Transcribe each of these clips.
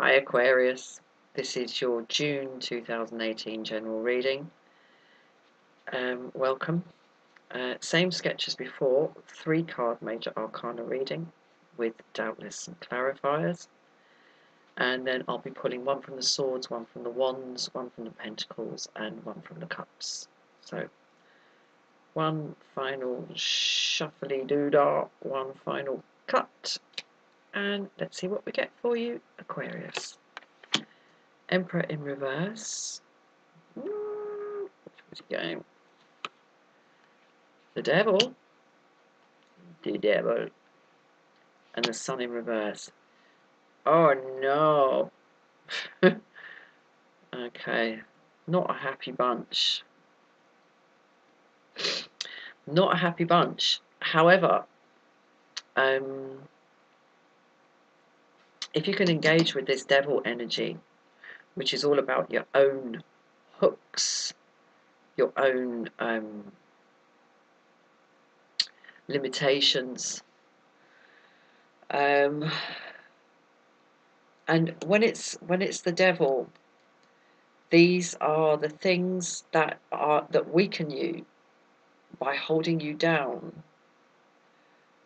Hi Aquarius, this is your June 2018 general reading. Welcome. Same sketch as before, 3-card major arcana reading with doubtless some clarifiers. And then I'll be pulling one from the swords, one from the wands, one from the pentacles, and one from the cups. So, one final shuffly doodah, one final cut, and let's see what we get for you, Aquarius. Emperor in reverse. Which was it going? The devil, and the sun in reverse. Oh no. Okay, not a happy bunch. Not a happy bunch. However, if you can engage with this devil energy, which is all about your own hooks, your own limitations, and when it's the devil, these are the things that weaken you by holding you down,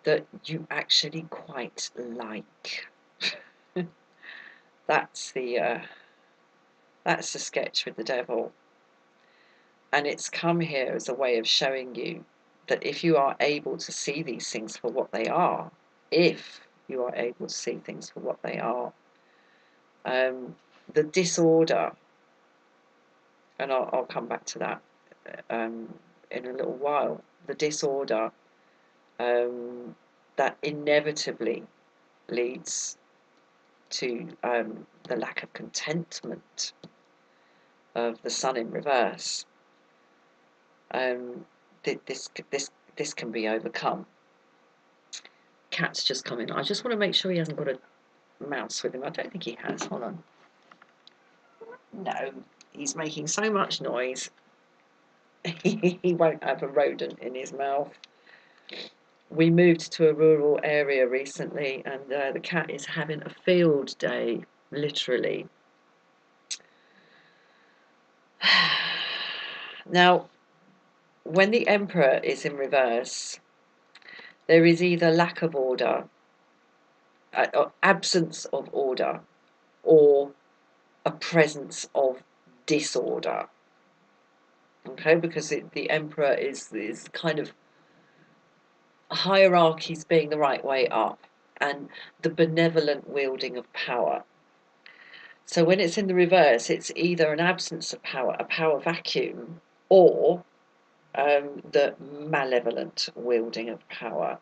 that you actually quite like. That's the sketch with the devil, and it's come here as a way of showing you that if you are able to see these things for what they are, the disorder, and I'll come back to that in a little while, the disorder that inevitably leads to the lack of contentment of the sun in reverse. This can be overcome. Cat's just come in. I just want to make sure he hasn't got a mouse with him. I don't think he has. Hold on. No, he's making so much noise. He won't have a rodent in his mouth. We moved to a rural area recently, and the cat is having a field day, literally. Now, when the Emperor is in reverse, there is either lack of order, absence of order, or a presence of disorder. Okay, because the Emperor is kind of hierarchies being the right way up, and the benevolent wielding of power. So when it's in the reverse, it's either an absence of power, a power vacuum, or the malevolent wielding of power.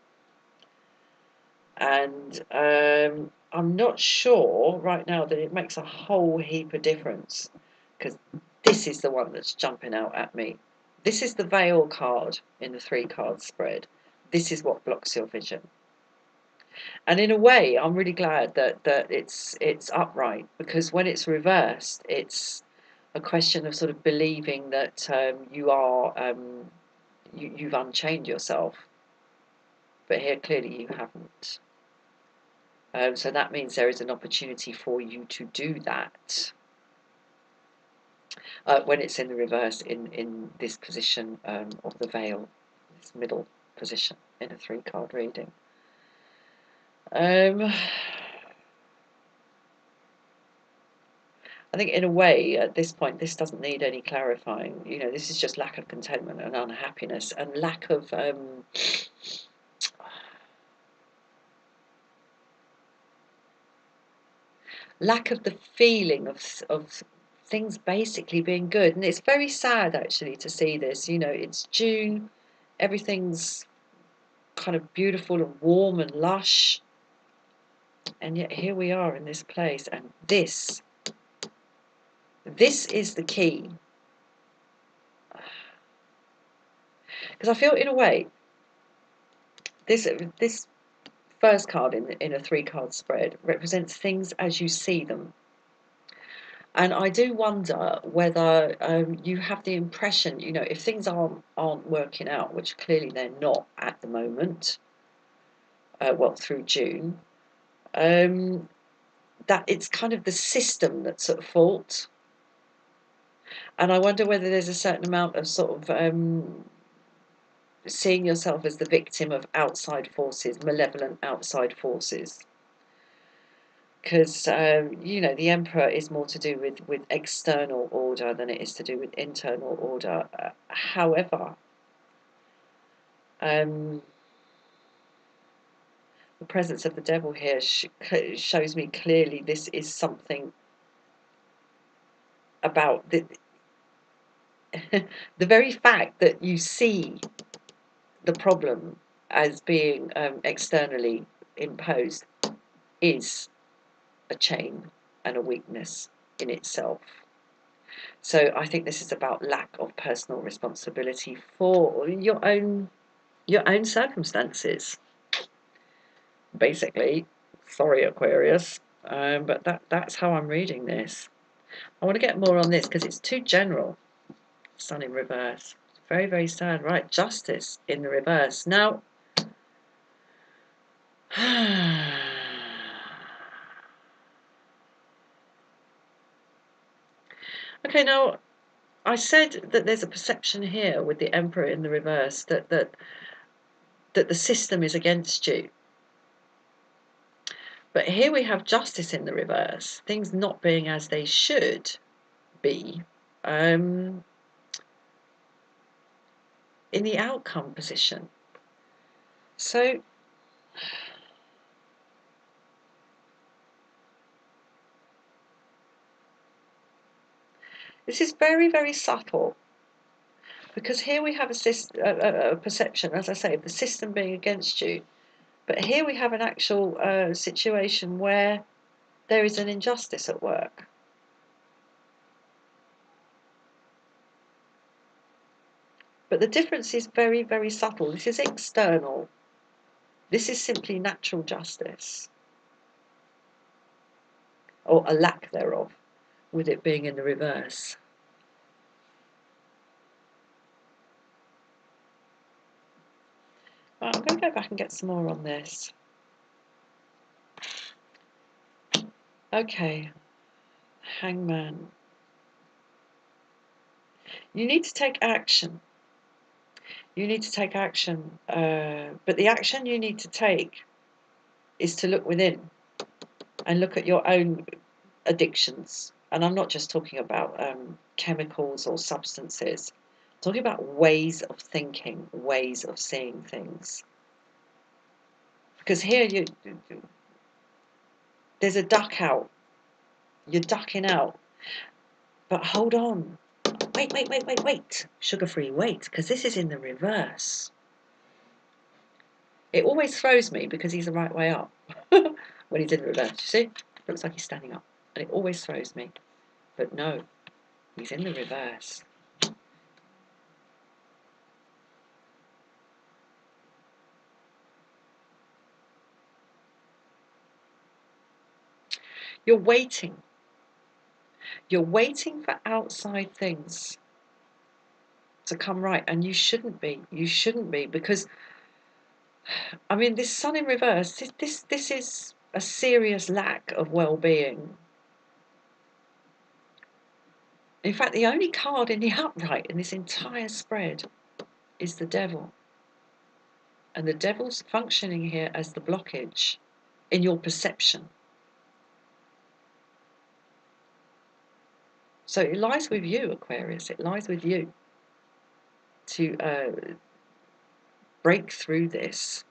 And I'm not sure right now that it makes a whole heap of difference, because this is the one that's jumping out at me. This is the Veil card in the 3-card spread. This is what blocks your vision. And in a way, I'm really glad that it's upright, because when it's reversed, it's a question of sort of believing that you've unchained yourself. But here, clearly, you haven't. So that means there is an opportunity for you to do that when it's in the reverse, in this position of the veil, this middle position in a 3-card reading. I think in a way, at this point, this doesn't need any clarifying. You know, this is just lack of contentment and unhappiness, and lack of the feeling of things basically being good. And it's very sad, actually, to see this. You know, it's June, everything's kind of beautiful and warm and lush, and yet here we are in this place, and this is the key. Because I feel, in a way, this first card in a 3-card spread represents things as you see them. And I do wonder whether you have the impression, you know, if things aren't working out, which clearly they're not at the moment, well, through June, that it's kind of the system that's at fault. And I wonder whether there's a certain amount of sort of seeing yourself as the victim of outside forces, malevolent outside forces. Because, you know, the emperor is more to do with external order than it is to do with internal order. However, the presence of the devil here shows me clearly this is something about the the very fact that you see the problem as being externally imposed is a chain and a weakness in itself. So I think this is about lack of personal responsibility for your own circumstances. Basically, sorry Aquarius, but that's how I'm reading this. I want to get more on this because it's too general. Sun in reverse. Very, very sad. Right, justice in the reverse. Now, okay, now I said that there's a perception here with the Emperor in the reverse that the system is against you. But here we have justice in the reverse, things not being as they should be, in the outcome position. So this is very, very subtle, because here we have a perception, as I say, of the system being against you. But here we have an actual situation where there is an injustice at work. But the difference is very, very subtle. This is external. This is simply natural justice, or a lack thereof, with it being in the reverse. Right, I'm going to go back and get some more on this. Okay, Hangman. You need to take action. You need to take action. But the action you need to take is to look within and look at your own addictions. And I'm not just talking about chemicals or substances. I'm talking about ways of thinking, ways of seeing things. Because here there's a duck out. You're ducking out. But hold on. Wait. Sugar-free, wait, because this is in the reverse. It always throws me because he's the right way up. When he's in the reverse, you see? Looks like he's standing up. And it always throws me. But no, he's in the reverse. You're waiting. You're waiting for outside things to come right, and you shouldn't be. You shouldn't be, because, I mean, this Sun in reverse, this is a serious lack of well-being. In fact, the only card in the upright in this entire spread is the Devil. And the Devil's functioning here as the blockage in your perception. So it lies with you, Aquarius. It lies with you to break through this.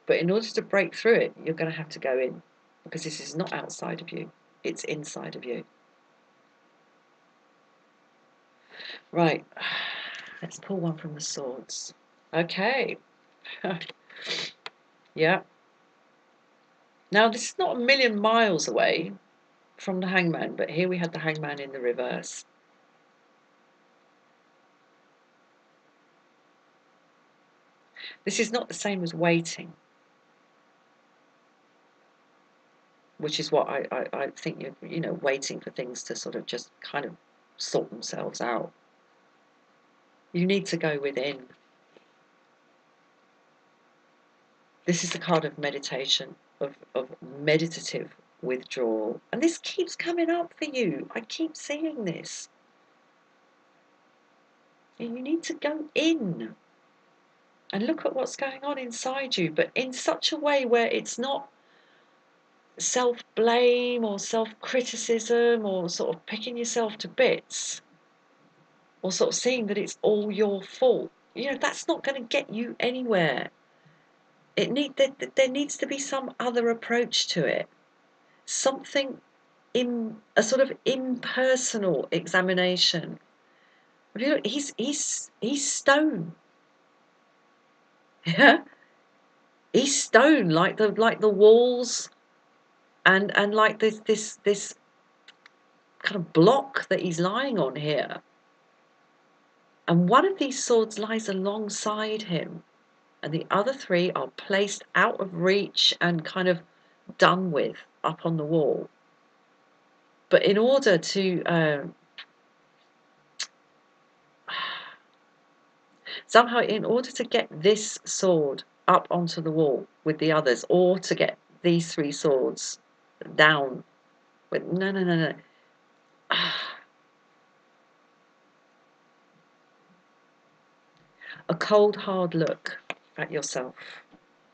But in order to break through it, you're going to have to go in, because this is not outside of you. It's inside of you. Right. Let's pull one from the swords. Okay. Yeah. Now, this is not a million miles away from the Hangman, but here we had the Hangman in the reverse. This is not the same as waiting, which is what I think you're waiting for things to sort of just kind of sort themselves out. You need to go within. This is the card of meditation, of meditative withdrawal. And this keeps coming up for you. I keep seeing this. And you need to go in and look at what's going on inside you, but in such a way where it's not self-blame or self-criticism or sort of picking yourself to bits or sort of seeing that it's all your fault. You know, that's not going to get you anywhere. There needs to be some other approach to it. Something in a sort of impersonal examination. If you look, he's stone. Yeah, he's stone, like the walls and like this kind of block that he's lying on here. And one of these swords lies alongside him, and the other three are placed out of reach and kind of done with up on the wall. But in order to somehow, in order to get this sword up onto the wall with the others, or to get these three swords down with no. A cold, hard look at yourself.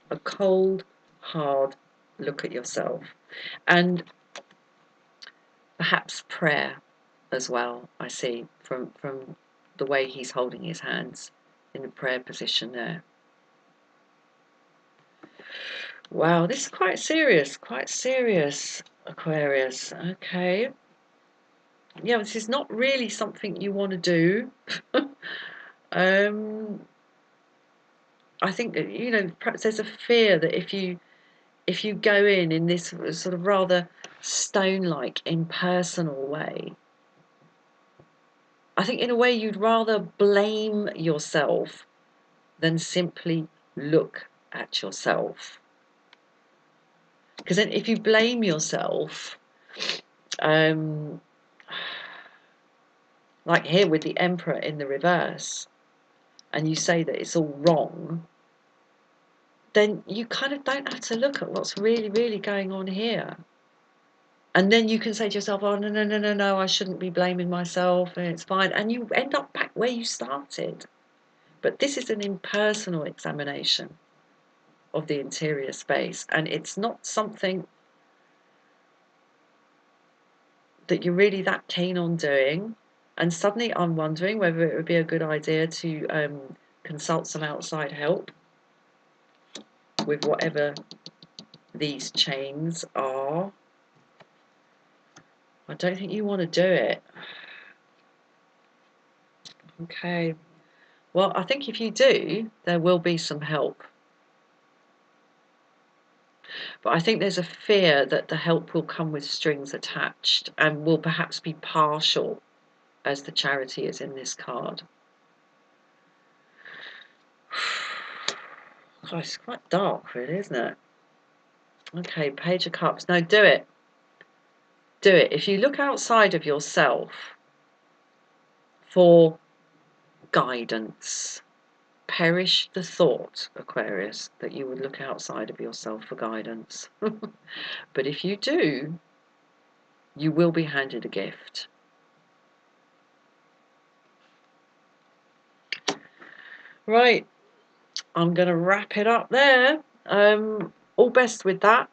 A cold, hard look at yourself. And perhaps prayer as well, I see, from the way he's holding his hands in the prayer position there. Wow, this is quite serious, Aquarius. Okay. Yeah, this is not really something you want to do. I think that, you know, perhaps there's a fear that if you go in this sort of rather stone-like, impersonal way, I think in a way you'd rather blame yourself than simply look at yourself. Because then if you blame yourself, like here with the Emperor in the reverse, and you say that it's all wrong, then you kind of don't have to look at what's really, really going on here. And then you can say to yourself, oh, no, I shouldn't be blaming myself, and it's fine. And you end up back where you started. But this is an impersonal examination of the interior space, and it's not something that you're really that keen on doing. And suddenly I'm wondering whether it would be a good idea to consult some outside help with whatever these chains are. I don't think you want to do it. Okay. Well, I think if you do, there will be some help. But I think there's a fear that the help will come with strings attached and will perhaps be partial, as the Charity is in this card. God, it's quite dark, really, isn't it? Okay, Page of Cups. No, do it. Do it. If you look outside of yourself for guidance, perish the thought, Aquarius, that you would look outside of yourself for guidance. But if you do, you will be handed a gift. Right, I'm going to wrap it up there. All best with that.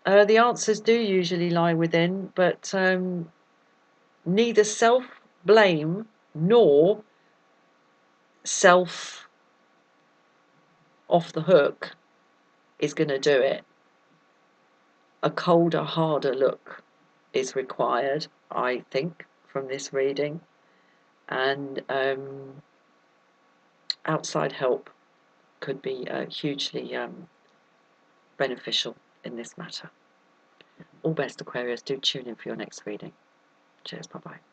The answers do usually lie within, but neither self-blame nor self off the hook is going to do it. A colder, harder look is required, I think, from this reading, and outside help could be hugely beneficial in this matter. All best, Aquarius. Do tune in for your next reading. Cheers. Bye-bye.